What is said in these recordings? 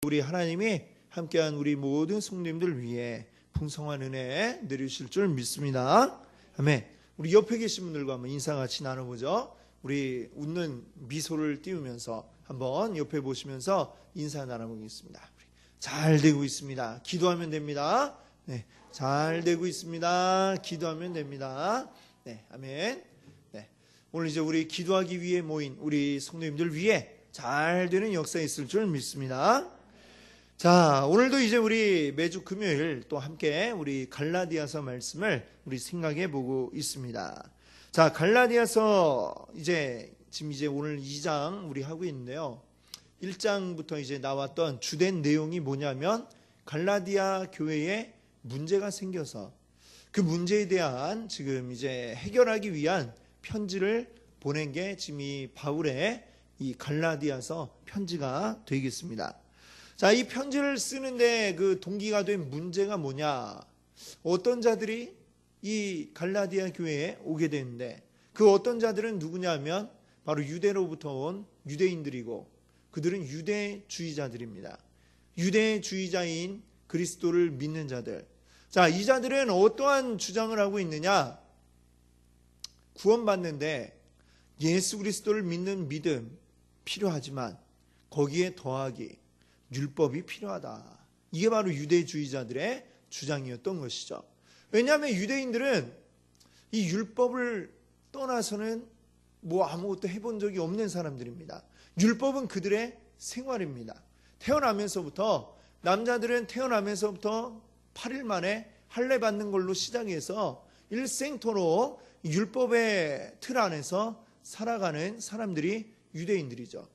우리 하나님이 함께한 우리 모든 성도님들 위해 풍성한 은혜 내리실 줄 믿습니다. 아멘. 우리 옆에 계신 분들과 한번 인사 같이 나눠보죠. 우리 웃는 미소를 띄우면서 한번 옆에 보시면서 인사 나눠보겠습니다. 잘 되고 있습니다. 기도하면 됩니다. 네, 잘 되고 있습니다. 기도하면 됩니다. 네, 아멘. 네, 오늘 이제 우리 기도하기 위해 모인 우리 성도님들 위해 잘 되는 역사에 있을 줄 믿습니다. 자, 오늘도 이제 우리 매주 금요일 또 함께 우리 갈라디아서 말씀을 우리 생각해 보고 있습니다. 자, 갈라디아서 지금 오늘 2장 우리 하고 있는데요. 1장부터 이제 나왔던 주된 내용이 뭐냐면 갈라디아 교회에 문제가 생겨서 그 문제에 대한 지금 이제 해결하기 위한 편지를 보낸 게 지금 이 바울의 이 갈라디아서 편지가 되겠습니다. 자, 이 편지를 쓰는데 그 동기가 된 문제가 뭐냐? 어떤 자들이 이 갈라디아 교회에 오게 되는데 그 어떤 자들은 누구냐면 바로 유대로부터 온 유대인들이고 그들은 유대주의자들입니다. 유대주의자인 그리스도를 믿는 자들. 자, 이 자들은 어떠한 주장을 하고 있느냐? 구원받는데 예수 그리스도를 믿는 믿음 필요하지만 거기에 더하기 율법이 필요하다. 이게 바로 유대주의자들의 주장이었던 것이죠. 왜냐하면 유대인들은 이 율법을 떠나서는 아무것도 해본 적이 없는 사람들입니다. 율법은 그들의 생활입니다. 남자들은 태어나면서부터 8일 만에 할례 받는 걸로 시작해서 일생토록 율법의 틀 안에서 살아가는 사람들이 유대인들이죠.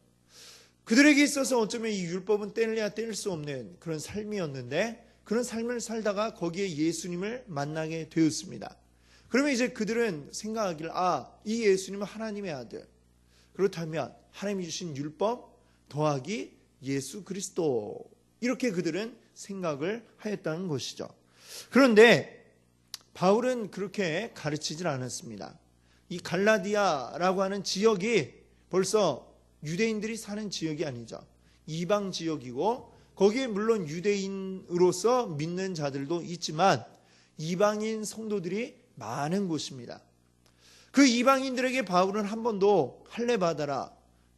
그들에게 있어서 어쩌면 이 율법은 뗄래야 뗄 수 없는 그런 삶이었는데 그런 삶을 살다가 거기에 예수님을 만나게 되었습니다. 그러면 이제 그들은 생각하기를 이 예수님은 하나님의 아들. 그렇다면 하나님이 주신 율법 더하기 예수 그리스도. 이렇게 그들은 생각을 하였다는 것이죠. 그런데 바울은 그렇게 가르치질 않았습니다. 이 갈라디아라고 하는 지역이 벌써 유대인들이 사는 지역이 아니죠. 이방 지역이고 거기에 물론 유대인으로서 믿는 자들도 있지만 이방인 성도들이 많은 곳입니다. 그 이방인들에게 바울은 한 번도 할례 받아라,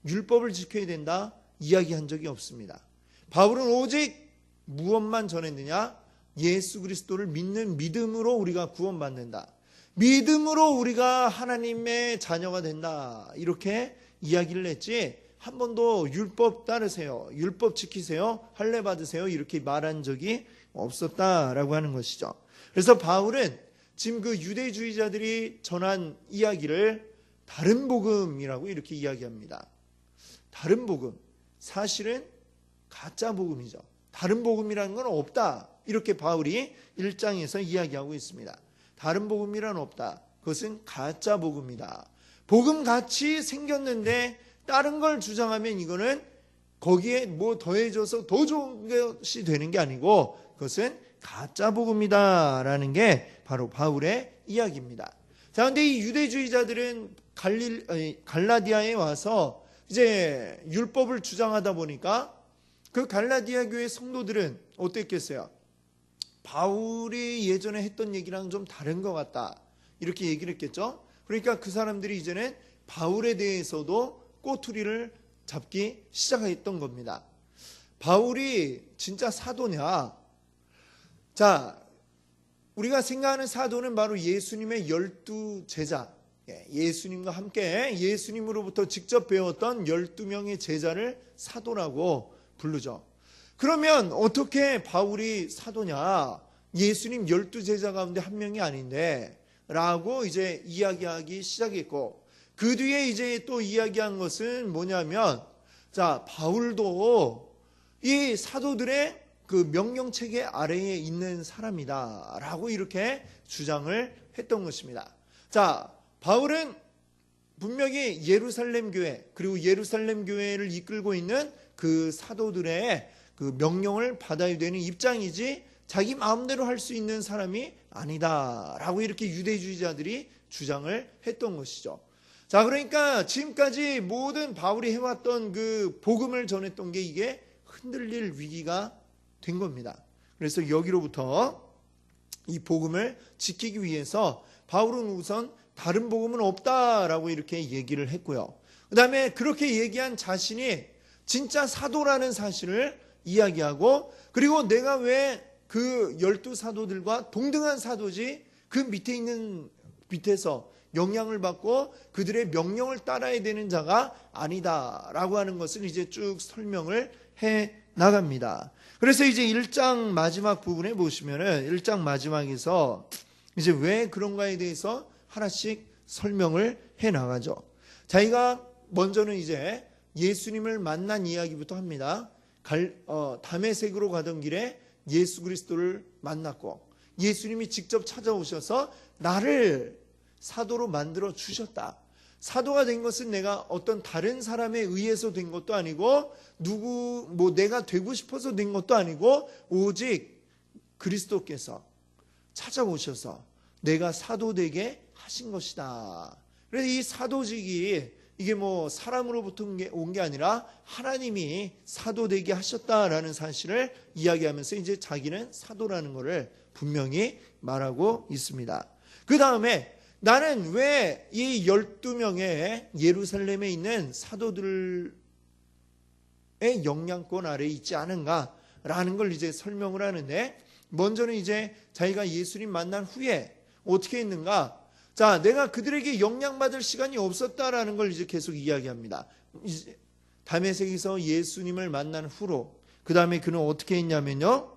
율법을 지켜야 된다 이야기한 적이 없습니다. 바울은 오직 무엇만 전했느냐? 예수 그리스도를 믿는 믿음으로 우리가 구원받는다. 믿음으로 우리가 하나님의 자녀가 된다. 이렇게 이야기를 했지 한 번도 율법 따르세요, 율법 지키세요, 할례 받으세요 이렇게 말한 적이 없었다라고 하는 것이죠. 그래서 바울은 지금 그 유대주의자들이 전한 이야기를 다른 복음이라고 이렇게 이야기합니다. 다른 복음, 사실은 가짜 복음이죠. 다른 복음이라는 건 없다. 이렇게 바울이 1장에서 이야기하고 있습니다. 다른 복음이란 없다. 그것은 가짜 복음이다. 복음같이 생겼는데 다른 걸 주장하면 이거는 거기에 더해져서 더 좋은 것이 되는 게 아니고 그것은 가짜 복음이다라는 게 바로 바울의 이야기입니다. 자, 근데 이 유대주의자들은 갈라디아에 와서 이제 율법을 주장하다 보니까 그 갈라디아 교회 성도들은 어땠겠어요? 바울이 예전에 했던 얘기랑 좀 다른 것 같다. 이렇게 얘기를 했겠죠? 그러니까 그 사람들이 이제는 바울에 대해서도 꼬투리를 잡기 시작했던 겁니다. 바울이 진짜 사도냐? 자, 우리가 생각하는 사도는 바로 예수님의 12제자, 예수님과 함께 예수님으로부터 직접 배웠던 12명의 제자를 사도라고 부르죠. 그러면 어떻게 바울이 사도냐? 예수님 12제자 가운데 한 명이 아닌데 라고 이제 이야기하기 시작했고 그 뒤에 이제 또 이야기한 것은 뭐냐면 자, 바울도 이 사도들의 그 명령체계 아래에 있는 사람이다 라고 이렇게 주장을 했던 것입니다. 자, 바울은 분명히 예루살렘 교회 그리고 예루살렘 교회를 이끌고 있는 그 사도들의 그 명령을 받아야 되는 입장이지 자기 마음대로 할 수 있는 사람이 아니다라고 이렇게 유대주의자들이 주장을 했던 것이죠. 자, 그러니까 지금까지 모든 바울이 해왔던 그 복음을 전했던 게 이게 흔들릴 위기가 된 겁니다. 그래서 여기로부터 이 복음을 지키기 위해서 바울은 우선 다른 복음은 없다라고 이렇게 얘기를 했고요. 그 다음에 그렇게 얘기한 자신이 진짜 사도라는 사실을 이야기하고, 그리고 내가 왜 그 12사도들과 동등한 사도지 그 밑에서 영향을 받고 그들의 명령을 따라야 되는 자가 아니다라고 하는 것을 이제 쭉 설명을 해 나갑니다. 그래서 이제 1장 마지막 부분에 보시면은 1장 마지막에서 이제 왜 그런가에 대해서 하나씩 설명을 해 나가죠. 자기가 먼저는 이제 예수님을 만난 이야기부터 합니다. 다메섹으로 가던 길에 예수 그리스도를 만났고 예수님이 직접 찾아오셔서 나를 사도로 만들어 주셨다. 사도가 된 것은 내가 어떤 다른 사람에 의해서 된 것도 아니고 내가 되고 싶어서 된 것도 아니고 오직 그리스도께서 찾아오셔서 내가 사도 되게 하신 것이다. 그래서 이 사도직이 이게 사람으로부터 온 게 아니라 하나님이 사도 되게 하셨다라는 사실을 이야기하면서 이제 자기는 사도라는 것을 분명히 말하고 있습니다. 그 다음에 나는 왜 이 12명의 예루살렘에 있는 사도들의 영향권 아래에 있지 않은가라는 걸 이제 설명을 하는데, 먼저는 이제 자기가 예수님 만난 후에 어떻게 했는가? 자, 내가 그들에게 영향받을 시간이 없었다라는 걸 이제 계속 이야기합니다. 다메섹에서 예수님을 만난 후로, 그 다음에 그는 어떻게 했냐면요.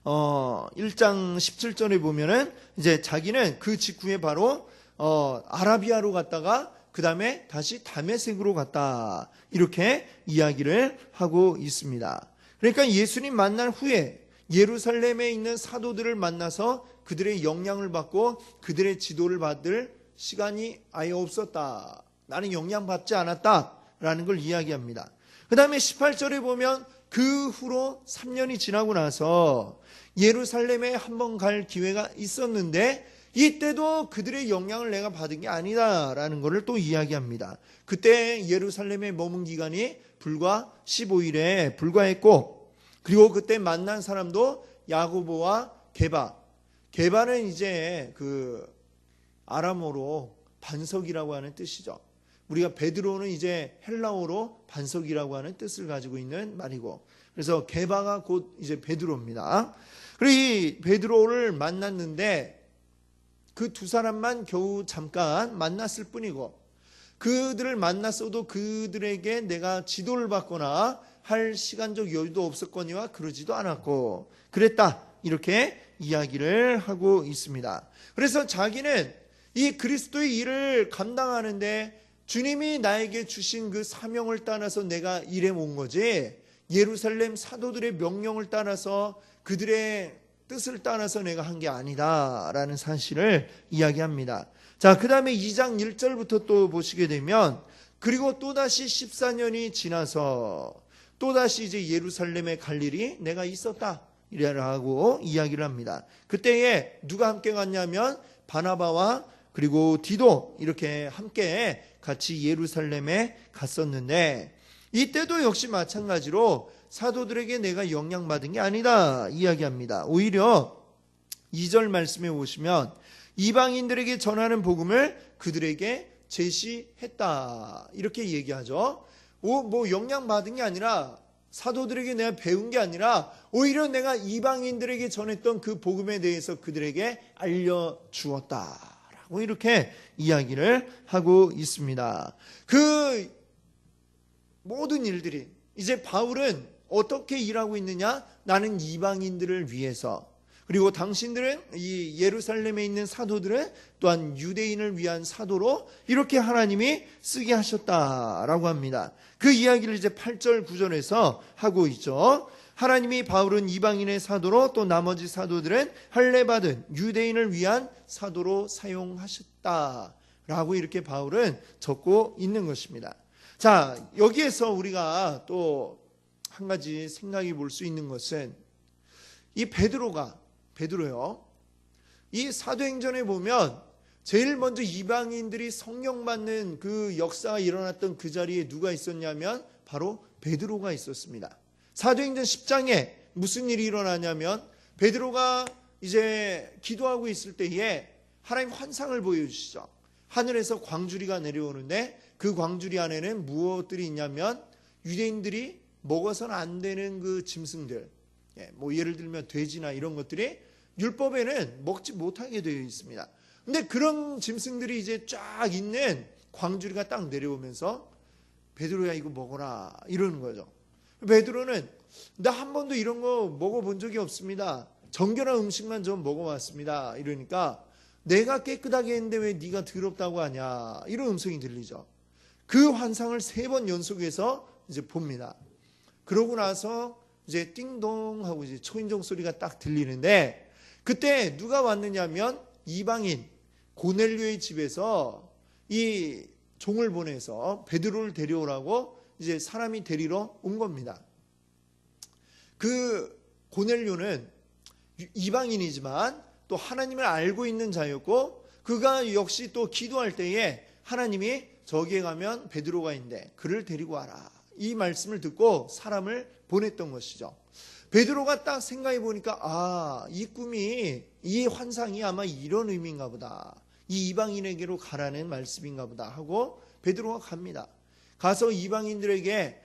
1장 17절에 보면은 이제 자기는 그 직후에 바로 아라비아로 갔다가 그 다음에 다시 다메섹으로 갔다. 이렇게 이야기를 하고 있습니다. 그러니까 예수님 만난 후에 예루살렘에 있는 사도들을 만나서 그들의 영향을 받고 그들의 지도를 받을 시간이 아예 없었다. 나는 영향받지 않았다라는 걸 이야기합니다. 그 다음에 18절에 보면 그 후로 3년이 지나고 나서 예루살렘에 한번 갈 기회가 있었는데 이때도 그들의 영향을 내가 받은 게 아니다라는 것을 또 이야기합니다. 그때 예루살렘에 머문 기간이 불과 15일에 불과했고, 그리고 그때 만난 사람도 야고보와 게바는 이제 그 아람어로 반석이라고 하는 뜻이죠. 우리가 베드로는 이제 헬라어로 반석이라고 하는 뜻을 가지고 있는 말이고, 그래서 게바가 곧 이제 베드로입니다. 그리고 이 베드로를 만났는데 그 두 사람만 겨우 잠깐 만났을 뿐이고, 그들을 만났어도 그들에게 내가 지도를 받거나 할 시간적 여유도 없었거니와 그러지도 않았고 그랬다. 이렇게 이야기를 하고 있습니다. 그래서 자기는 이 그리스도의 일을 감당하는데 주님이 나에게 주신 그 사명을 따라서 내가 일해 온 거지, 예루살렘 사도들의 명령을 따라서 그들의 뜻을 따라서 내가 한 게 아니다라는 사실을 이야기합니다. 자, 그 다음에 2장 1절부터 또 보시게 되면, 그리고 또다시 14년이 지나서 또다시 이제 예루살렘에 갈 일이 내가 있었다 이라고 이야기를 합니다. 그때에 누가 함께 갔냐면 바나바와 그리고 디도 이렇게 함께 같이 예루살렘에 갔었는데, 이때도 역시 마찬가지로 사도들에게 내가 영향받은 게 아니다 이야기합니다. 오히려 2절 말씀에 보시면 이방인들에게 전하는 복음을 그들에게 제시했다 이렇게 얘기하죠. 영향받은 게 아니라, 사도들에게 내가 배운 게 아니라 오히려 내가 이방인들에게 전했던 그 복음에 대해서 그들에게 알려주었다라고 이렇게 이야기를 하고 있습니다. 그 모든 일들이 이제 바울은 어떻게 일하고 있느냐? 나는 이방인들을 위해서, 그리고 당신들은 이 예루살렘에 있는 사도들은 또한 유대인을 위한 사도로 이렇게 하나님이 쓰게 하셨다라고 합니다. 그 이야기를 이제 8절 9절에서 하고 있죠. 하나님이 바울은 이방인의 사도로, 또 나머지 사도들은 할례받은 유대인을 위한 사도로 사용하셨다라고 이렇게 바울은 적고 있는 것입니다. 자, 여기에서 우리가 또 한 가지 생각해 볼 수 있는 것은, 이 베드로요, 이 사도행전에 보면 제일 먼저 이방인들이 성령 받는 그 역사가 일어났던 그 자리에 누가 있었냐면 바로 베드로가 있었습니다. 사도행전 10장에 무슨 일이 일어나냐면 베드로가 이제 기도하고 있을 때에 하나님 환상을 보여주시죠. 하늘에서 광주리가 내려오는데 그 광주리 안에는 무엇들이 있냐면 유대인들이 먹어서는 안 되는 그 짐승들, 뭐 예를 들면 돼지나 이런 것들이 율법에는 먹지 못하게 되어 있습니다. 근데 그런 짐승들이 이제 쫙 있는 광주리가 딱 내려오면서 베드로야 이거 먹어라 이러는 거죠. 베드로는 나 한 번도 이런 거 먹어본 적이 없습니다. 정결한 음식만 좀 먹어봤습니다. 이러니까 내가 깨끗하게 했는데 왜 네가 더럽다고 하냐 이런 음성이 들리죠. 그 환상을 3번 연속해서 이제 봅니다. 그러고 나서 이제 띵동 하고 이제 초인종 소리가 딱 들리는데 그때 누가 왔느냐면 이방인 고넬료의 집에서 이 종을 보내서 베드로를 데려오라고 이제 사람이 데리러 온 겁니다. 그 고넬료는 이방인이지만 또 하나님을 알고 있는 자였고 그가 역시 또 기도할 때에 하나님이 저기에 가면 베드로가 있는데 그를 데리고 와라 이 말씀을 듣고 사람을 보냈던 것이죠. 베드로가 딱 생각해 보니까 이 꿈이 이 환상이 아마 이런 의미인가 보다. 이 이방인에게로 가라는 말씀인가 보다 하고 베드로가 갑니다. 가서 이방인들에게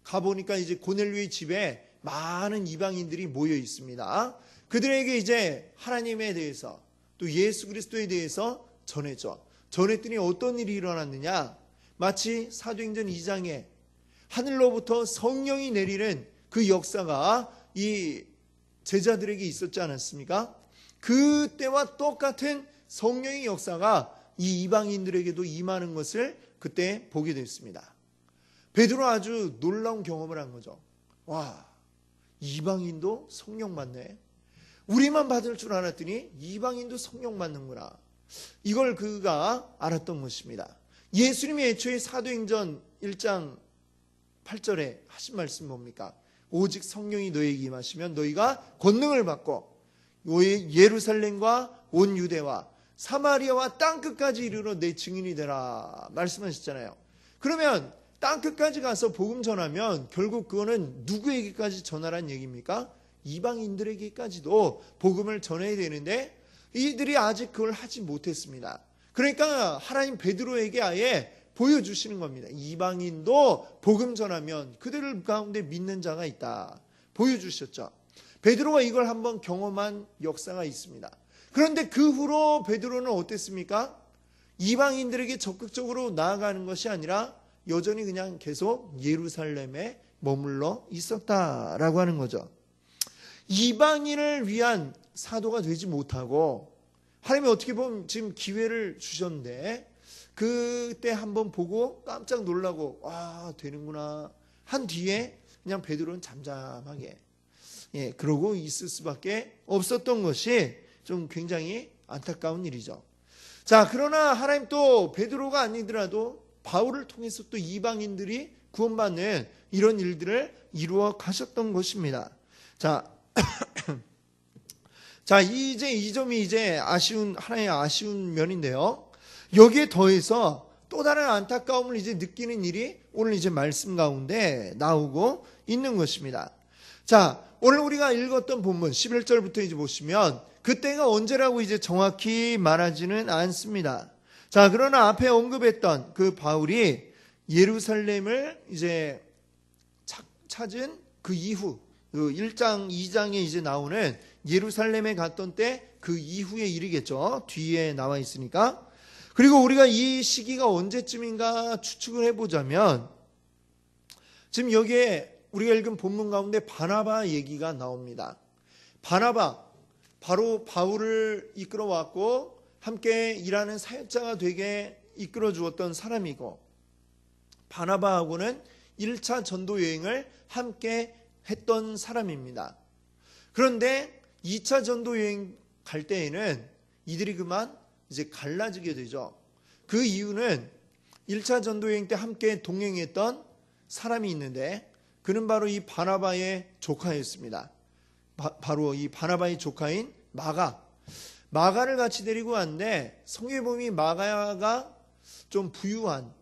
가보니까 이제 고넬료의 집에 많은 이방인들이 모여 있습니다. 그들에게 이제 하나님에 대해서 또 예수 그리스도에 대해서 전했죠. 전했더니 어떤 일이 일어났느냐? 마치 사도행전 2장에 하늘로부터 성령이 내리는 그 역사가 이 제자들에게 있었지 않았습니까? 그때와 똑같은 성령의 역사가 이 이방인들에게도 임하는 것을 그때 보게 됐습니다. 베드로 아주 놀라운 경험을 한 거죠. 와, 이방인도 성령 받네. 우리만 받을 줄 알았더니 이방인도 성령 받는구나. 이걸 그가 알았던 것입니다. 예수님이 애초에 사도행전 1장 8절에 하신 말씀 뭡니까? 오직 성령이 너희에게 임하시면 너희가 권능을 받고 예루살렘과 온 유대와 사마리아와 땅끝까지 이르러 내 증인이 되라 말씀하셨잖아요. 그러면 땅끝까지 가서 복음 전하면 결국 그거는 누구에게까지 전하라는 얘기입니까? 이방인들에게까지도 복음을 전해야 되는데 이들이 아직 그걸 하지 못했습니다. 그러니까 하나님 베드로에게 아예 보여주시는 겁니다. 이방인도 복음 전하면 그들 가운데 믿는 자가 있다. 보여주셨죠. 베드로가 이걸 한번 경험한 역사가 있습니다. 그런데 그 후로 베드로는 어땠습니까? 이방인들에게 적극적으로 나아가는 것이 아니라 여전히 그냥 계속 예루살렘에 머물러 있었다라고 하는 거죠. 이방인을 위한 사도가 되지 못하고 하나님이 어떻게 보면 지금 기회를 주셨는데 그때 한번 보고 깜짝 놀라고 되는구나 한 뒤에 그냥 베드로는 잠잠하게 그러고 있을 수밖에 없었던 것이 좀 굉장히 안타까운 일이죠. 자, 그러나 하나님 또 베드로가 아니더라도 바울을 통해서 또 이방인들이 구원받는 이런 일들을 이루어 가셨던 것입니다. 자, 이제 이 점이 이제 하나의 아쉬운 면인데요. 여기에 더해서 또 다른 안타까움을 이제 느끼는 일이 오늘 이제 말씀 가운데 나오고 있는 것입니다. 자, 오늘 우리가 읽었던 본문 11절부터 이제 보시면 그때가 언제라고 이제 정확히 말하지는 않습니다. 자, 그러나 앞에 언급했던 그 바울이 예루살렘을 이제 찾은 그 이후 그 1장, 2장에 이제 나오는 예루살렘에 갔던 때 그 이후의 일이겠죠. 뒤에 나와 있으니까. 그리고 우리가 이 시기가 언제쯤인가 추측을 해보자면 지금 여기에 우리가 읽은 본문 가운데 바나바 얘기가 나옵니다. 바나바, 바로 바울을 이끌어왔고 함께 일하는 사역자가 되게 이끌어 주었던 사람이고 바나바하고는 1차 전도 여행을 함께 했던 사람입니다. 그런데 2차 전도 여행 갈 때에는 이들이 그만 이제 갈라지게 되죠. 그 이유는 1차 전도 여행 때 함께 동행했던 사람이 있는데 그는 바로 이 바나바의 조카였습니다. 바로 이 바나바의 조카인 마가를 같이 데리고 왔는데 성경에 보면 마가가 좀 부유한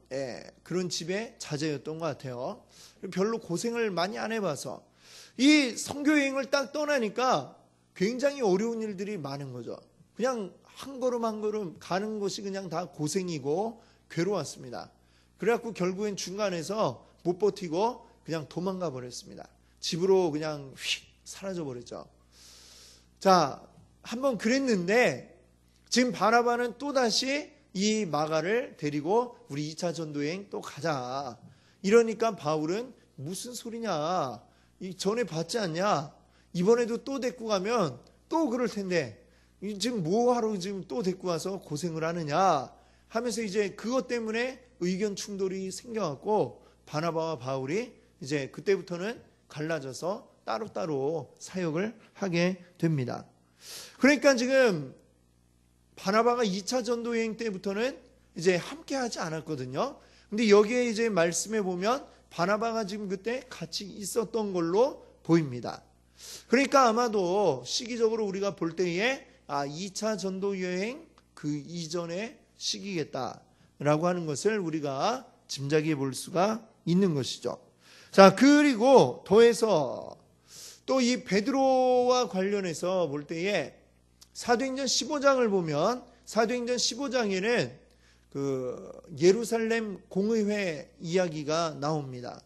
그런 집의 자제였던 것 같아요. 별로 고생을 많이 안 해봐서 이 선교 여행을 딱 떠나니까 굉장히 어려운 일들이 많은 거죠. 그냥 한 걸음 한 걸음 가는 것이 그냥 다 고생이고 괴로웠습니다. 그래갖고 결국엔 중간에서 못 버티고 그냥 도망가 버렸습니다. 집으로 그냥 휙 사라져 버렸죠. 자, 한번 그랬는데 지금 바나바는 또다시 이 마가를 데리고 우리 2차 전도여행 또 가자. 이러니까 바울은 무슨 소리냐, 전에 봤지 않냐, 이번에도 또 데리고 가면 또 그럴 텐데 지금 뭐하러 지금 또 데리고 와서 고생을 하느냐 하면서 이제 그것 때문에 의견 충돌이 생겨갖고 바나바와 바울이 이제 그때부터는 갈라져서 따로따로 사역을 하게 됩니다. 그러니까 지금 바나바가 2차 전도 여행 때부터는 이제 함께 하지 않았거든요. 근데 여기에 이제 말씀해 보면 바나바가 지금 그때 같이 있었던 걸로 보입니다. 그러니까 아마도 시기적으로 우리가 볼 때에 2차 전도 여행 그 이전의 시기겠다라고 하는 것을 우리가 짐작해 볼 수가 있는 것이죠. 자, 그리고 더해서 또 이 베드로와 관련해서 볼 때에 사도행전 15장을 보면 사도행전 15장에는 그 예루살렘 공의회 이야기가 나옵니다.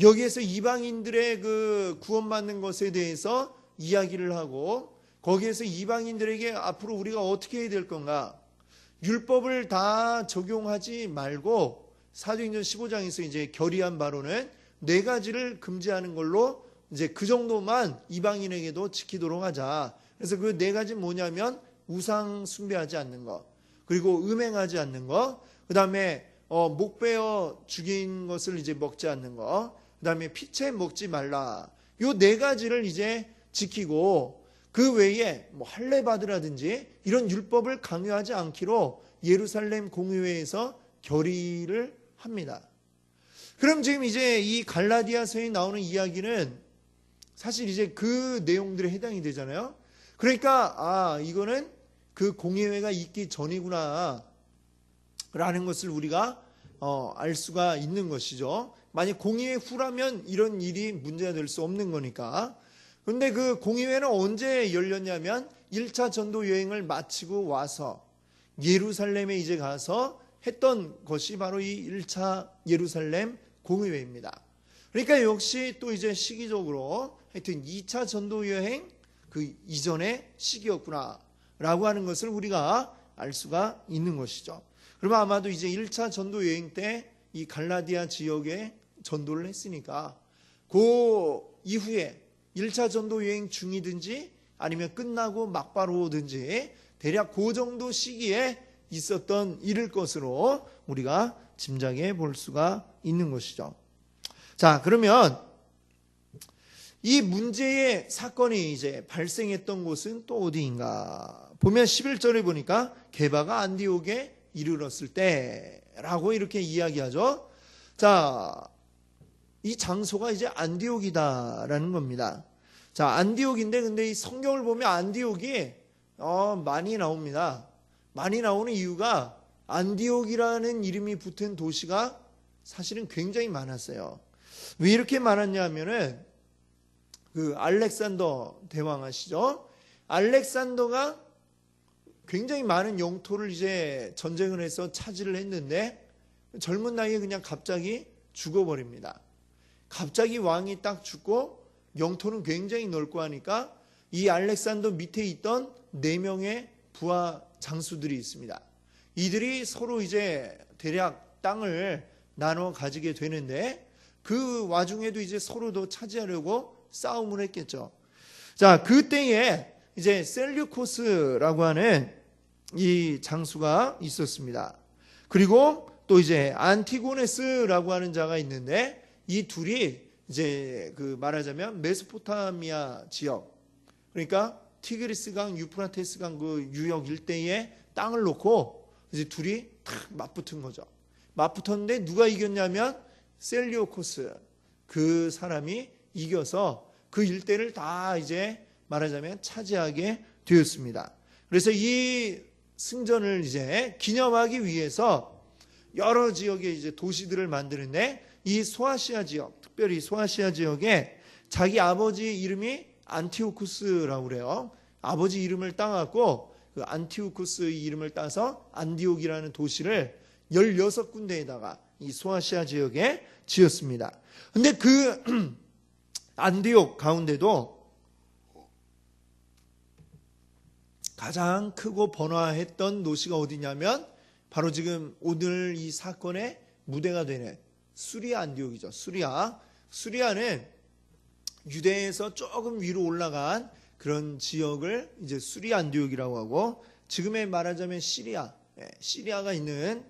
여기에서 이방인들의 그 구원받는 것에 대해서 이야기를 하고 거기에서 이방인들에게 앞으로 우리가 어떻게 해야 될 건가, 율법을 다 적용하지 말고 사도행전 15장에서 이제 결의한 바로는 4가지를 금지하는 걸로 이제 그 정도만 이방인에게도 지키도록 하자. 그래서 그 4가지 뭐냐면 우상 숭배하지 않는 것, 그리고 음행하지 않는 것, 그 다음에 목 베어 죽인 것을 이제 먹지 않는 것, 그 다음에 피채 먹지 말라. 요 4가지를 이제 지키고 그 외에 뭐 할례 받으라든지 이런 율법을 강요하지 않기로 예루살렘 공의회에서 결의를 합니다. 그럼 지금 이제 이 갈라디아서에 나오는 이야기는 사실 이제 그 내용들에 해당이 되잖아요. 그러니까 이거는 그 공의회가 있기 전이구나 라는 것을 우리가 알 수가 있는 것이죠. 만약 공의회 후라면 이런 일이 문제가 될 수 없는 거니까. 그런데 그 공의회는 언제 열렸냐면 1차 전도 여행을 마치고 와서 예루살렘에 이제 가서 했던 것이 바로 이 1차 예루살렘 공의회입니다. 그러니까 역시 또 이제 시기적으로 하여튼 2차 전도 여행 그 이전의 시기였구나 라고 하는 것을 우리가 알 수가 있는 것이죠. 그러면 아마도 이제 1차 전도 여행 때 이 갈라디아 지역에 전도를 했으니까 그 이후에 1차 전도 여행 중이든지 아니면 끝나고 막바로 오든지 대략 그 정도 시기에 있었던 일일 것으로 우리가 짐작해 볼 수가 있는 것이죠. 자, 그러면 이 문제의 사건이 이제 발생했던 곳은 또 어디인가 보면 11절에 보니까 게바가 안디옥에 이르렀을 때라고 이렇게 이야기하죠. 자, 이 장소가 이제 안디옥이다라는 겁니다. 자, 안디옥인데 근데 이 성경을 보면 안디옥이 많이 나옵니다. 많이 나오는 이유가 안디옥이라는 이름이 붙은 도시가 사실은 굉장히 많았어요. 왜 이렇게 많았냐 하면은 그 알렉산더 대왕 아시죠? 알렉산더가 굉장히 많은 영토를 이제 전쟁을 해서 차지를 했는데 젊은 나이에 그냥 갑자기 죽어버립니다. 갑자기 왕이 딱 죽고 영토는 굉장히 넓고 하니까 이 알렉산더 밑에 있던 4명의 부하 장수들이 있습니다. 이들이 서로 이제 대략 땅을 나눠 가지게 되는데 그 와중에도 이제 서로도 차지하려고 싸움을 했겠죠. 자, 그때에 이제 셀류코스라고 하는 이 장수가 있었습니다. 그리고 또 이제 안티고네스라고 하는 자가 있는데 이 둘이 이제 그 말하자면 메소포타미아 지역, 그러니까 티그리스강, 유프라테스강 그 유역 일대에 땅을 놓고 이제 둘이 탁 맞붙은 거죠. 맞붙었는데 누가 이겼냐면 셀류코스, 그 사람이 이겨서 그 일대를 다 이제 말하자면 차지하게 되었습니다. 그래서 이 승전을 이제 기념하기 위해서 여러 지역의 이제 도시들을 만드는데 이 소아시아 지역, 특별히 소아시아 지역에 자기 아버지 이름이 안티오쿠스라고 그래요. 아버지 이름을 따갖고 그 안티오쿠스의 이름을 따서 안디옥이라는 도시를 16군데에다가 이 소아시아 지역에 지었습니다. 근데 그 안디옥 가운데도 가장 크고 번화했던 도시가 어디냐면 바로 지금 오늘 이 사건의 무대가 되는 수리아 안디옥이죠. 수리아는 유대에서 조금 위로 올라간 그런 지역을 이제 수리아 안디옥이라고 하고, 지금의 말하자면 시리아가 있는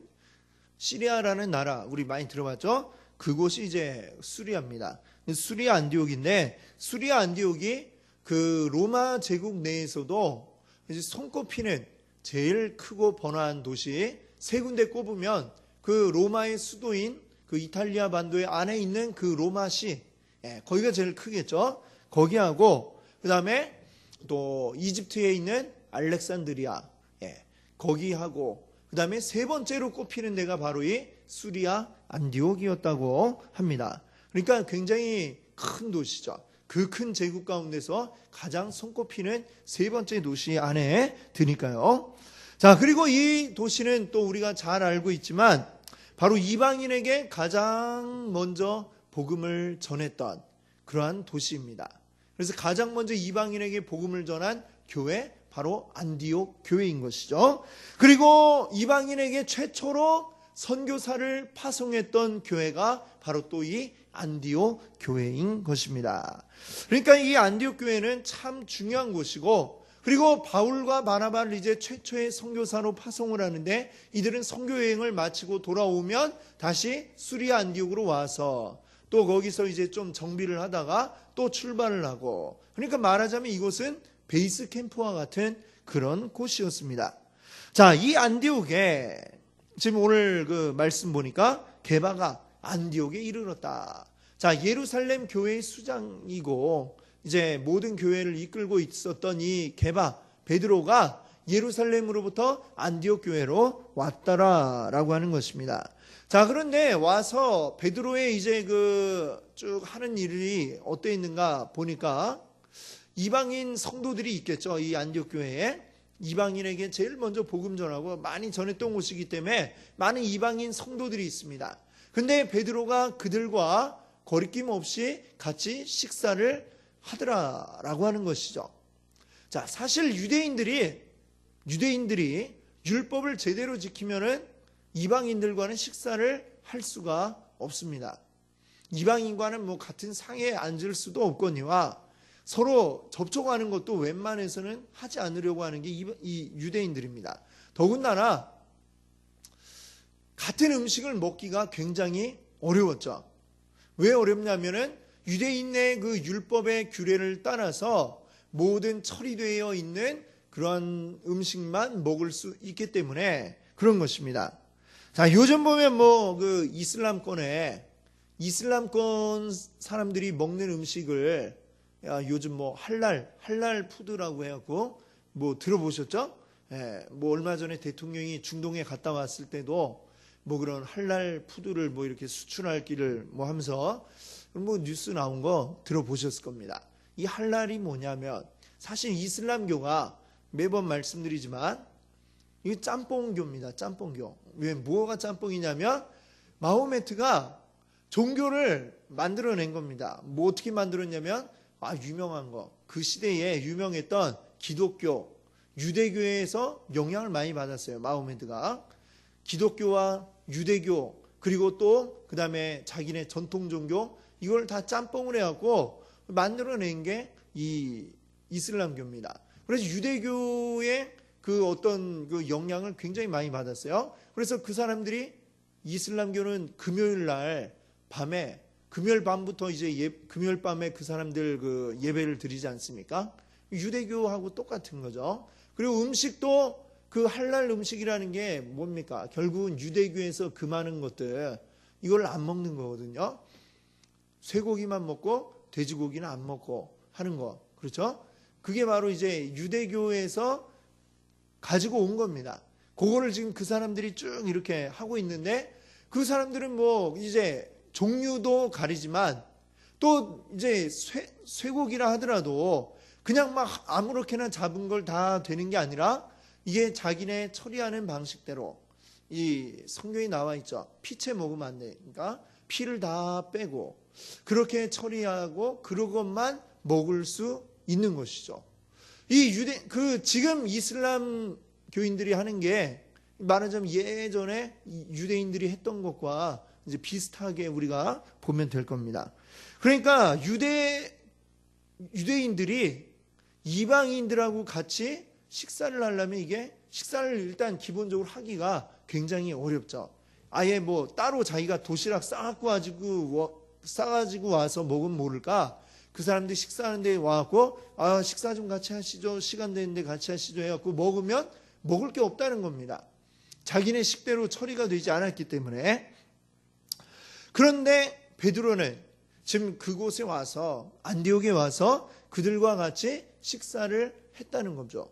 시리아라는 나라 우리 많이 들어봤죠? 그곳이 이제 수리아입니다. 수리아 안디옥인데, 수리아 안디옥이 그 로마 제국 내에서도 이제 손꼽히는 제일 크고 번화한 도시 세 군데 꼽으면 그 로마의 수도인 그 이탈리아 반도의 안에 있는 그 로마시, 거기가 제일 크겠죠. 거기하고 그 다음에 또 이집트에 있는 알렉산드리아, 거기하고 그 다음에 세 번째로 꼽히는 데가 바로 이 수리아 안디옥이었다고 합니다. 그러니까 굉장히 큰 도시죠. 그 큰 제국 가운데서 가장 손꼽히는 세 번째 도시 안에 드니까요. 자, 그리고 이 도시는 또 우리가 잘 알고 있지만 바로 이방인에게 가장 먼저 복음을 전했던 그러한 도시입니다. 그래서 가장 먼저 이방인에게 복음을 전한 교회, 바로 안디옥 교회인 것이죠. 그리고 이방인에게 최초로 선교사를 파송했던 교회가 바로 또 이 안디옥 교회인 것입니다. 그러니까 이 안디옥 교회는 참 중요한 곳이고, 그리고 바울과 바나바를 이제 최초의 선교사로 파송을 하는데, 이들은 선교 여행을 마치고 돌아오면 다시 수리아 안디옥으로 와서 또 거기서 이제 좀 정비를 하다가 또 출발을 하고, 그러니까 말하자면 이곳은 베이스 캠프와 같은 그런 곳이었습니다. 자, 이 안디옥에 지금 오늘 그 말씀 보니까 게바가 안디옥에 이르렀다. 자, 예루살렘 교회의 수장이고 이제 모든 교회를 이끌고 있었던 이 게바 베드로가 예루살렘으로부터 안디옥 교회로 왔다라고 하는 것입니다. 자, 그런데 와서 베드로의 이제 그 쭉 하는 일이 어떠 있는가 보니까 이방인 성도들이 있겠죠. 이 안디옥 교회에 이방인에게 제일 먼저 복음 전하고 많이 전했던 곳이기 때문에 많은 이방인 성도들이 있습니다. 근데 베드로가 그들과 거리낌 없이 같이 식사를 하더라라고 하는 것이죠. 자, 사실 유대인들이 율법을 제대로 지키면은 이방인들과는 식사를 할 수가 없습니다. 이방인과는 뭐 같은 상에 앉을 수도 없거니와 서로 접촉하는 것도 웬만해서는 하지 않으려고 하는 게 이 유대인들입니다. 더군다나 같은 음식을 먹기가 굉장히 어려웠죠. 왜 어렵냐면은 유대인의 그 율법의 규례를 따라서 모든 처리되어 있는 그런 음식만 먹을 수 있기 때문에 그런 것입니다. 자, 요즘 보면 뭐 그 이슬람권 사람들이 먹는 음식을 요즘 뭐 할랄 푸드라고 해갖고 뭐 들어보셨죠? 뭐 얼마 전에 대통령이 중동에 갔다 왔을 때도 뭐 그런 할랄 푸드를 뭐 이렇게 수출하기를 뭐 하면서 뭐 뉴스 나온 거 들어보셨을 겁니다. 이 할랄이 뭐냐면 사실 이슬람교가 매번 말씀드리지만 이게 짬뽕교입니다. 짬뽕교. 왜 뭐가 짬뽕이냐면 마호메트가 종교를 만들어낸 겁니다. 뭐 어떻게 만들었냐면 유명한 거. 그 시대에 유명했던 기독교, 유대교에서 영향을 많이 받았어요. 마호메트가. 기독교와 유대교, 그리고 또 그 다음에 자기네 전통 종교, 이걸 다 짬뽕을 해갖고 만들어낸 게 이 이슬람교입니다. 그래서 유대교의 그 어떤 그 영향을 굉장히 많이 받았어요. 그래서 그 사람들이 이슬람교는 금요일 날 밤에, 금요일 밤부터 이제 금요일 밤에 그 사람들 그 예배를 드리지 않습니까? 유대교하고 똑같은 거죠. 그리고 음식도 그 할랄 음식이라는 게 뭡니까? 결국은 유대교에서 금하는 것들, 이걸 안 먹는 거거든요. 쇠고기만 먹고 돼지고기는 안 먹고 하는 거. 그렇죠? 그게 바로 이제 유대교에서 가지고 온 겁니다. 그거를 지금 그 사람들이 쭉 이렇게 하고 있는데, 그 사람들은 뭐 이제 종류도 가리지만 또 이제 쇠고기라 하더라도 그냥 막 아무렇게나 잡은 걸 다 되는 게 아니라 이게 자기네 처리하는 방식대로, 이 성경에 나와 있죠. 피채 먹으면 안 돼. 그러니까 피를 다 빼고 그렇게 처리하고 그것만 먹을 수 있는 것이죠. 이 지금 이슬람 교인들이 하는 게 말하자면 예전에 유대인들이 했던 것과 이제 비슷하게 우리가 보면 될 겁니다. 그러니까 유대인들이 이방인들하고 같이 식사를 하려면 이게 식사를 일단 기본적으로 하기가 굉장히 어렵죠. 아예 뭐 따로 자기가 도시락 싸가지고 와서 먹으면 모를까, 그 사람들이 식사하는 데 와갖고 식사 좀 같이 하시죠, 시간 되는데 같이 하시죠 해갖고 먹으면 먹을 게 없다는 겁니다. 자기네 식대로 처리가 되지 않았기 때문에. 그런데 베드로는 지금 그곳에 와서, 안디옥에 와서 그들과 같이 식사를 했다는 거죠.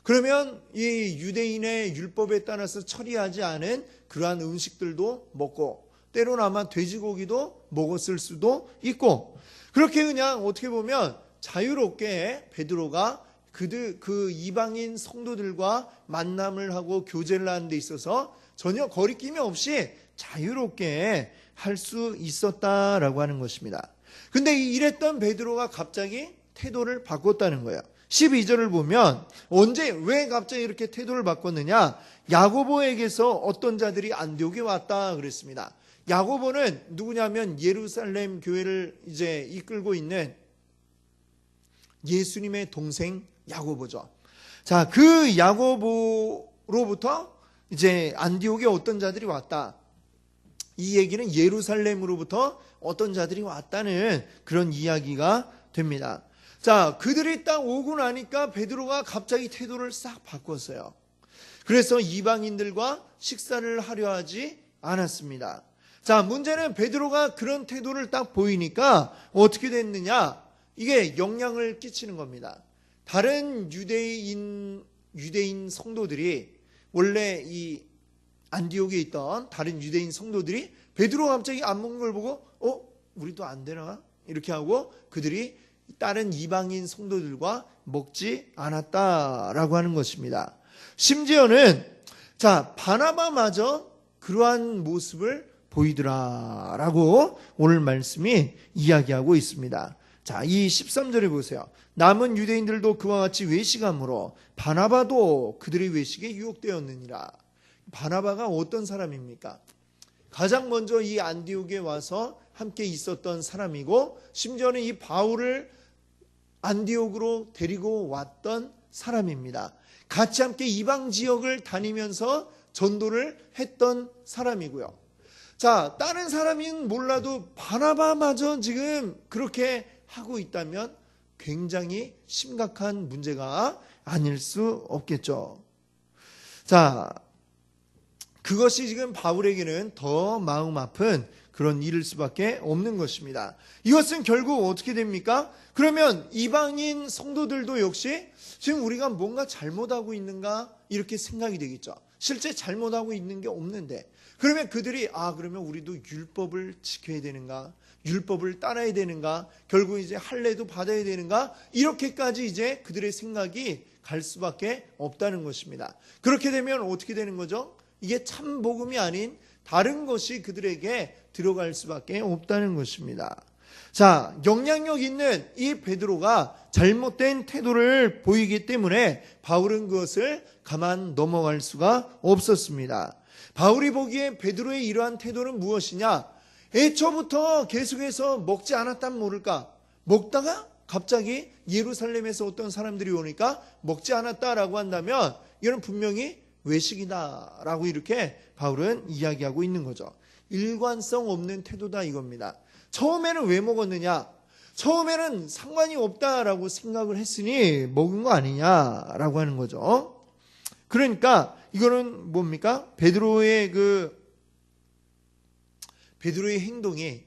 그러면 이 유대인의 율법에 따라서 처리하지 않은 그러한 음식들도 먹고, 때로는 아마 돼지고기도 먹었을 수도 있고, 그렇게 그냥 어떻게 보면 자유롭게 베드로가 그 이방인 성도들과 만남을 하고 교제를 하는 데 있어서 전혀 거리낌이 없이 자유롭게 할 수 있었다라고 하는 것입니다. 근데 이랬던 베드로가 갑자기 태도를 바꿨다는 거예요. 12절을 보면 왜 갑자기 이렇게 태도를 바꿨느냐? 야고보에게서 어떤 자들이 안디옥에 왔다 그랬습니다. 야고보는 누구냐면 예루살렘 교회를 이제 이끌고 있는 예수님의 동생 야고보죠. 자, 그 야고보로부터 이제 안디옥에 어떤 자들이 왔다. 이 얘기는 예루살렘으로부터 어떤 자들이 왔다는 그런 이야기가 됩니다. 자, 그들이 딱 오고 나니까 베드로가 갑자기 태도를 싹 바꿨어요. 그래서 이방인들과 식사를 하려 하지 않았습니다. 자, 문제는 베드로가 그런 태도를 딱 보이니까 어떻게 됐느냐? 이게 영향을 끼치는 겁니다. 다른 유대인 성도들이, 원래 이 안디옥에 있던 다른 유대인 성도들이 베드로가 갑자기 안 먹는 걸 보고 우리도 안 되나? 이렇게 하고 그들이 다른 이방인 성도들과 먹지 않았다라고 하는 것입니다. 심지어는 바나바마저 그러한 모습을 보이더라라고 오늘 말씀이 이야기하고 있습니다. 자, 이 13절에 보세요. 남은 유대인들도 그와 같이 외식함으로 바나바도 그들의 외식에 유혹되었느니라. 바나바가 어떤 사람입니까? 가장 먼저 이 안디옥에 와서 함께 있었던 사람이고, 심지어는 이 바울을 안디옥으로 데리고 왔던 사람입니다. 같이 함께 이방 지역을 다니면서 전도를 했던 사람이고요. 자, 다른 사람인 몰라도 바나바마저 지금 그렇게 하고 있다면 굉장히 심각한 문제가 아닐 수 없겠죠. 자, 그것이 지금 바울에게는 더 마음 아픈 그런 일일 수밖에 없는 것입니다. 이것은 결국 어떻게 됩니까? 그러면 이방인 성도들도 역시 지금 우리가 뭔가 잘못하고 있는가 이렇게 생각이 되겠죠. 실제 잘못하고 있는 게 없는데, 그러면 그들이 그러면 우리도 율법을 지켜야 되는가, 율법을 따라야 되는가, 결국 이제 할례도 받아야 되는가, 이렇게까지 이제 그들의 생각이 갈 수밖에 없다는 것입니다. 그렇게 되면 어떻게 되는 거죠? 이게 참 복음이 아닌 다른 것이 그들에게 들어갈 수밖에 없다는 것입니다. 자, 영향력 있는 이 베드로가 잘못된 태도를 보이기 때문에 바울은 그것을 가만 넘어갈 수가 없었습니다. 바울이 보기에 베드로의 이러한 태도는 무엇이냐? 애초부터 계속해서 먹지 않았다면 모를까? 먹다가 갑자기 예루살렘에서 어떤 사람들이 오니까 먹지 않았다라고 한다면 이건 분명히 외식이다라고 이렇게 바울은 이야기하고 있는 거죠. 일관성 없는 태도다 이겁니다. 처음에는 왜 먹었느냐? 처음에는 상관이 없다라고 생각을 했으니 먹은 거 아니냐라고 하는 거죠. 그러니까 이거는 뭡니까? 베드로의 행동이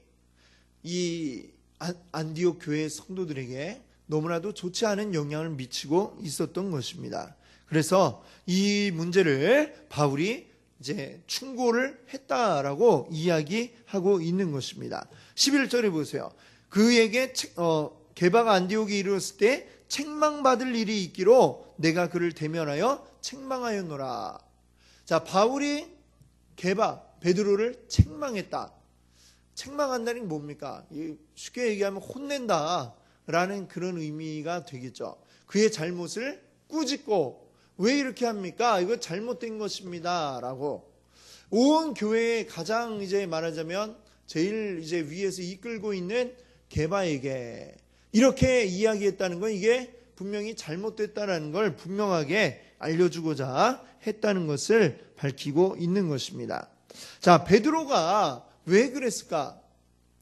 이 안디옥 교회 성도들에게 너무나도 좋지 않은 영향을 미치고 있었던 것입니다. 그래서 이 문제를 바울이 이제 충고를 했다라고 이야기하고 있는 것입니다. 11절에 보세요. 그에게 게바가 안디옥에 이르렀을 때 책망받을 일이 있기로 내가 그를 대면하여 책망하였노라. 자, 바울이 게바 베드로를 책망했다. 책망한다는 게 뭡니까? 쉽게 얘기하면 혼낸다라는 그런 의미가 되겠죠. 그의 잘못을 꾸짖고 왜 이렇게 합니까? 이거 잘못된 것입니다. 라고 온 교회에 가장 이제 말하자면 제일 이제 위에서 이끌고 있는 게바에게 이렇게 이야기했다는 건 이게 분명히 잘못됐다는 걸 분명하게 알려주고자 했다는 것을 밝히고 있는 것입니다. 자, 베드로가 왜 그랬을까?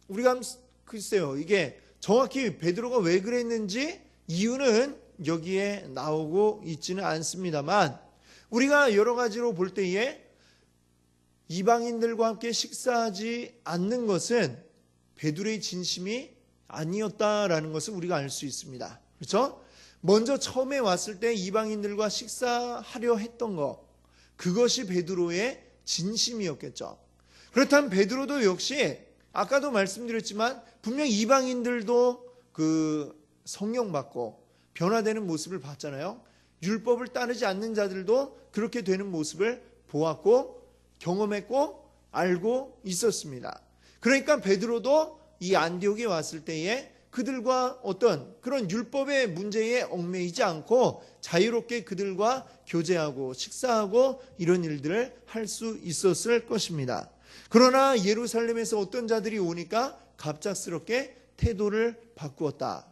우리가 글쎄요, 이게 정확히 베드로가 왜 그랬는지 이유는 여기에 나오고 있지는 않습니다만 우리가 여러 가지로 볼 때에 이방인들과 함께 식사하지 않는 것은 베드로의 진심이 아니었다라는 것을 우리가 알 수 있습니다. 그렇죠? 먼저 처음에 왔을 때 이방인들과 식사하려 했던 것, 그것이 베드로의 진심이었겠죠. 그렇다면 베드로도 역시 아까도 말씀드렸지만 분명 이방인들도 그 성령 받고 변화되는 모습을 봤잖아요. 율법을 따르지 않는 자들도 그렇게 되는 모습을 보았고 경험했고 알고 있었습니다. 그러니까 베드로도 이 안디옥에 왔을 때에 그들과 어떤 그런 율법의 문제에 얽매이지 않고 자유롭게 그들과 교제하고 식사하고 이런 일들을 할 수 있었을 것입니다. 그러나 예루살렘에서 어떤 자들이 오니까 갑작스럽게 태도를 바꾸었다.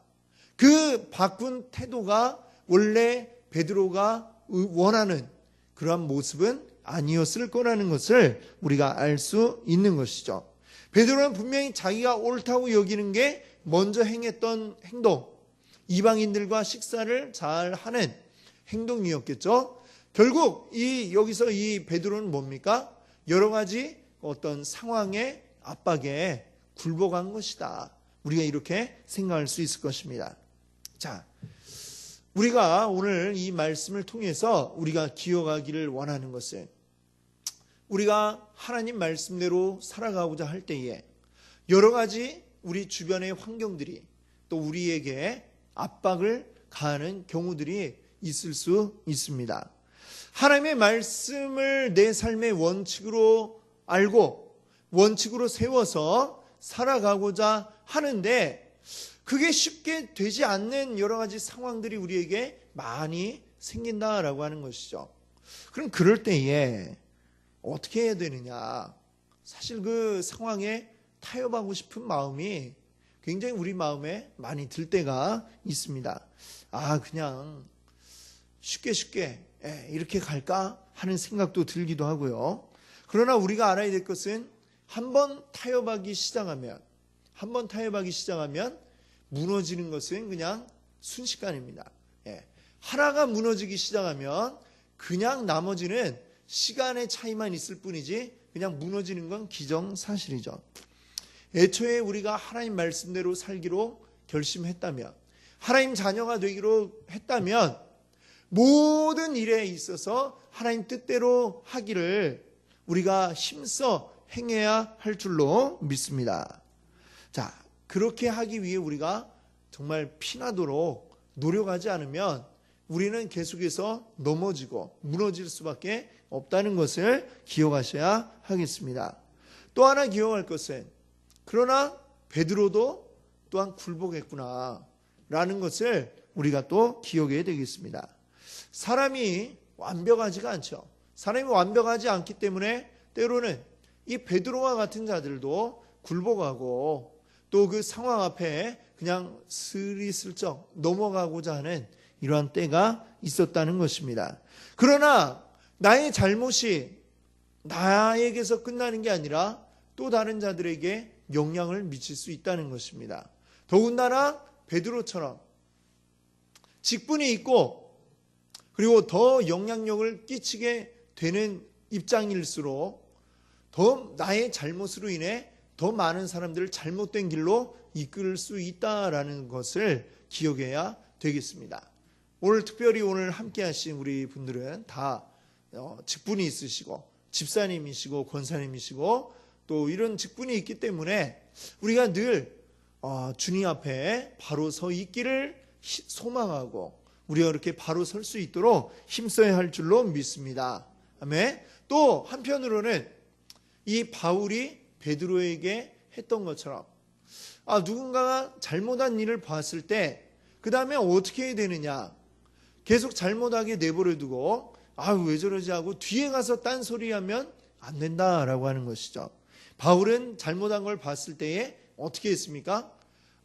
그 바꾼 태도가 원래 베드로가 원하는 그러한 모습은 아니었을 거라는 것을 우리가 알 수 있는 것이죠. 베드로는 분명히 자기가 옳다고 여기는 게 먼저 행했던 행동, 이방인들과 식사를 잘 하는 행동이었겠죠. 결국 여기서 이 베드로는 뭡니까? 여러 가지 어떤 상황의 압박에 굴복한 것이다. 우리가 이렇게 생각할 수 있을 것입니다. 자, 우리가 오늘 이 말씀을 통해서 우리가 기억하기를 원하는 것은 우리가 하나님 말씀대로 살아가고자 할 때에 여러 가지 우리 주변의 환경들이 또 우리에게 압박을 가하는 경우들이 있을 수 있습니다. 하나님의 말씀을 내 삶의 원칙으로 알고 원칙으로 세워서 살아가고자 하는데 그게 쉽게 되지 않는 여러 가지 상황들이 우리에게 많이 생긴다라고 하는 것이죠. 그럼 그럴 때에 어떻게 해야 되느냐? 사실 그 상황에 타협하고 싶은 마음이 굉장히 우리 마음에 많이 들 때가 있습니다. 그냥 쉽게 이렇게 갈까 하는 생각도 들기도 하고요. 그러나 우리가 알아야 될 것은 한번 타협하기 시작하면 무너지는 것은 그냥 순식간입니다. 하나가 무너지기 시작하면 그냥 나머지는 시간의 차이만 있을 뿐이지 그냥 무너지는 건 기정사실이죠. 애초에 우리가 하나님 말씀대로 살기로 결심했다면 하나님 자녀가 되기로 했다면 모든 일에 있어서 하나님 뜻대로 하기를 우리가 힘써 행해야 할 줄로 믿습니다. 자, 그렇게 하기 위해 우리가 정말 피나도록 노력하지 않으면 우리는 계속해서 넘어지고 무너질 수밖에 없다는 것을 기억하셔야 하겠습니다. 또 하나 기억할 것은 그러나 베드로도 또한 굴복했구나 라는 것을 우리가 또 기억해야 되겠습니다. 사람이 완벽하지가 않죠. 사람이 완벽하지 않기 때문에 때로는 이 베드로와 같은 자들도 굴복하고 또 그 상황 앞에 그냥 스리슬쩍 넘어가고자 하는 이러한 때가 있었다는 것입니다. 그러나 나의 잘못이 나에게서 끝나는 게 아니라 또 다른 자들에게 영향을 미칠 수 있다는 것입니다. 더군다나 베드로처럼 직분이 있고 그리고 더 영향력을 끼치게 되는 입장일수록 더 나의 잘못으로 인해 더 많은 사람들을 잘못된 길로 이끌 수 있다라는 것을 기억해야 되겠습니다. 오늘 특별히 오늘 함께 하신 우리 분들은 다 직분이 있으시고 집사님이시고 권사님이시고 또 이런 직분이 있기 때문에 우리가 늘 주님 앞에 바로 서 있기를 소망하고 우리가 그렇게 바로 설 수 있도록 힘써야 할 줄로 믿습니다. 아멘. 또 한편으로는 이 바울이 베드로에게 했던 것처럼 누군가가 잘못한 일을 봤을 때 그 다음에 어떻게 해야 되느냐, 계속 잘못하게 내버려 두고 왜 저러지 하고 뒤에 가서 딴소리하면 안 된다라고 하는 것이죠. 바울은 잘못한 걸 봤을 때에 어떻게 했습니까?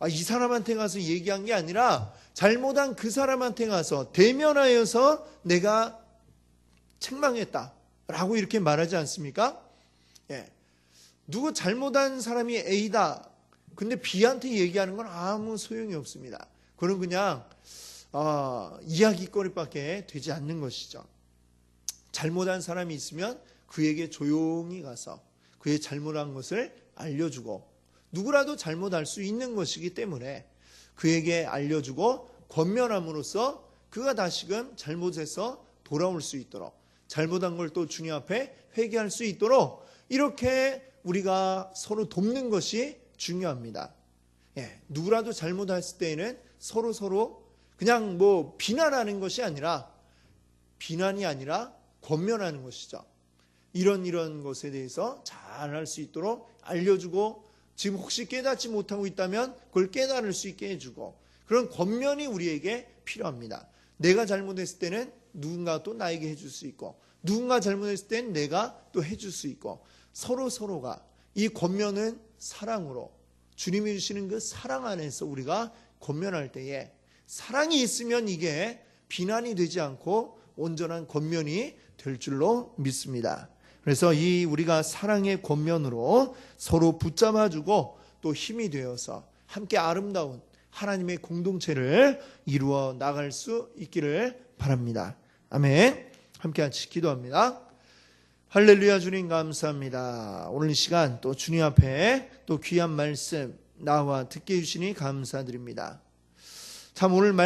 이 사람한테 가서 얘기한 게 아니라 잘못한 그 사람한테 가서 대면하여서 내가 책망했다라고 이렇게 말하지 않습니까? 누구 잘못한 사람이 A다. 근데 B한테 얘기하는 건 아무 소용이 없습니다. 그건 그냥 이야기거리밖에 되지 않는 것이죠. 잘못한 사람이 있으면 그에게 조용히 가서 그의 잘못한 것을 알려주고, 누구라도 잘못할 수 있는 것이기 때문에 그에게 알려주고 권면함으로써 그가 다시금 잘못해서 돌아올 수 있도록, 잘못한 걸 또 주님 앞에 회개할 수 있도록 이렇게 우리가 서로 돕는 것이 중요합니다. 누구라도 잘못했을 때에는 서로 그냥 비난하는 것이 아니라, 비난이 아니라 권면하는 것이죠. 이런 것에 대해서 잘 할 수 있도록 알려주고, 지금 혹시 깨닫지 못하고 있다면 그걸 깨달을 수 있게 해주고, 그런 권면이 우리에게 필요합니다. 내가 잘못했을 때는 누군가 또 나에게 해줄 수 있고, 누군가 잘못했을 때는 내가 또 해줄 수 있고, 서로가 이 권면은 사랑으로, 주님이 주시는 그 사랑 안에서 우리가 권면할 때에 사랑이 있으면 이게 비난이 되지 않고 온전한 권면이 될 줄로 믿습니다. 그래서 우리가 사랑의 권면으로 서로 붙잡아주고 또 힘이 되어서 함께 아름다운 하나님의 공동체를 이루어 나갈 수 있기를 바랍니다. 아멘. 함께 같이 기도합니다. 할렐루야. 주님 감사합니다. 오늘 이 시간 또 주님 앞에 또 귀한 말씀 나와 듣게 해주시니 감사드립니다. 참 오늘